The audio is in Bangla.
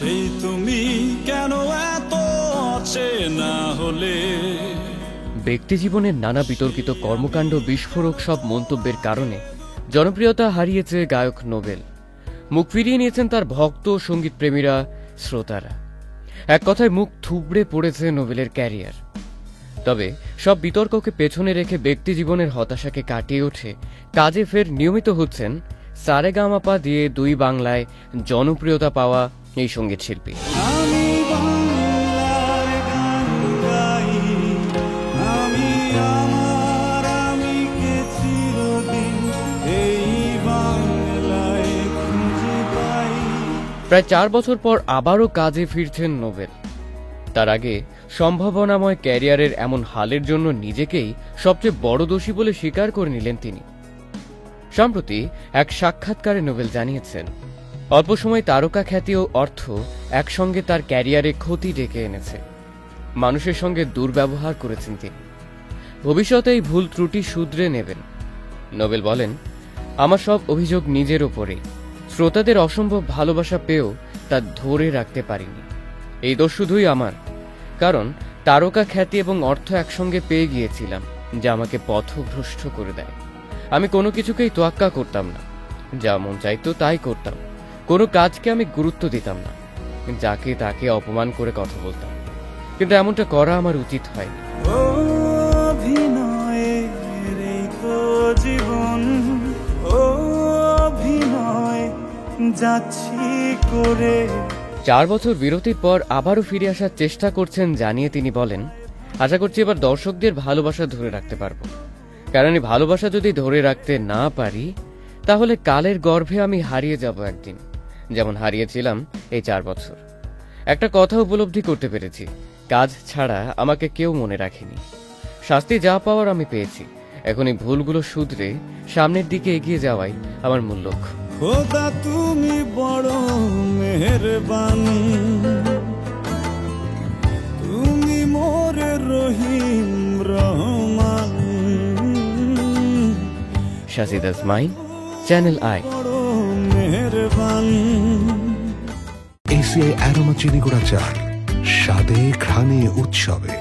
সেই তুমি কেন এত অচেনা হলে। ব্যক্তিজীবনের নানা বিতর্কিত কর্মকাণ্ড, বিস্ফোরক সব মন্তব্যের কারণে জনপ্রিয়তা হারিয়েছে গায়ক নোবেল। মুখ ফিরিয়ে নিয়েছেন তার ভক্ত, সঙ্গীতপ্রেমীরা, শ্রোতারা। এক কথায় মুখ থুবড়ে পড়েছে নোবেলের ক্যারিয়ার। তবে সব বিতর্ককে পেছনে রেখে ব্যক্তিজীবনের হতাশাকে কাটিয়ে ওঠে কাজে ফের নিয়মিত হচ্ছেন সারেগামাপা দিয়ে ২ বাংলায় জনপ্রিয়তা পাওয়া এই সঙ্গীত শিল্পী। প্রায় ৪ বছর পর আবারও কাজে ফিরছেন নোবেল। তার আগে সম্ভাবনাময় ক্যারিয়ারের এমন হালের জন্য নিজেকেই সবচেয়ে বড় দোষী বলে স্বীকার করে নিলেন তিনি। সম্প্রতি এক সাক্ষাৎকারে নোবেল জানিয়েছেন, অল্প সময় তারকা খ্যাতি ও অর্থ একসঙ্গে তার ক্যারিয়ারে ক্ষতি ডেকে এনেছে। মানুষের সঙ্গে দুর্ব্যবহার করেছেন তিনি। ভবিষ্যতে এই ভুল ত্রুটি শুধরে নেবেন। নোবেল বলেন, আমার সব অভিযোগ নিজের ওপরেই। শ্রোতাদের অসম্ভব ভালোবাসা পেয়েও তা ধরে রাখতে পারিনি। এই দোষ শুধুই আমার, কারণ তারকা খ্যাতি এবং অর্থ একসঙ্গে পেয়ে গিয়েছিলাম, যা আমাকে পথভ্রষ্ট করে দেয়। আমি কোনো কিছুকেই তোয়াক্কা করতাম না, যা মন চাইতো তাই করতাম। কোনো কাজকে আমি গুরুত্ব দিতাম না, যাকে তাকে অপমান করে কথা বলতাম। কিন্তু এমনটা করা আমার উচিত হয়নি। জীবন অভিনয় যাচ্ছি করে। ৪ বছর বিরতির পর আবারও ফিরে আসার চেষ্টা করছেন জানিয়ে তিনি বলেন, আশা করছি এবার দর্শকদের ভালোবাসা ধরে রাখতে পারবো। কারণ এই ভালোবাসা যদি ধরে রাখতে না পারি, তাহলে কালের গর্ভে আমি হারিয়ে যাব একদিন, যেমন হারিয়েছিলাম এই ৪ বছর। একটা কথা উপলব্ধি করতে পেরেছি, কাজ ছাড়া আমাকে কেউ মনে রাখেনি। শাস্তি যা পাওয়ার আমি পেয়েছি। এখন এই ভুলগুলো শুধরে সামনের দিকে এগিয়ে যাওয়াই আমার মূল লক্ষ্য। খোদা তুমি বড় মেহেরবান, তুমি মোরে রহিম রহমান। শাহিদ আজমাইন, চ্যানেল আই। মেহেরবান। এসিআই অ্যারোমা চিনি গুঁড়া চা, স্বাদে ঘ্রাণে উৎসবে।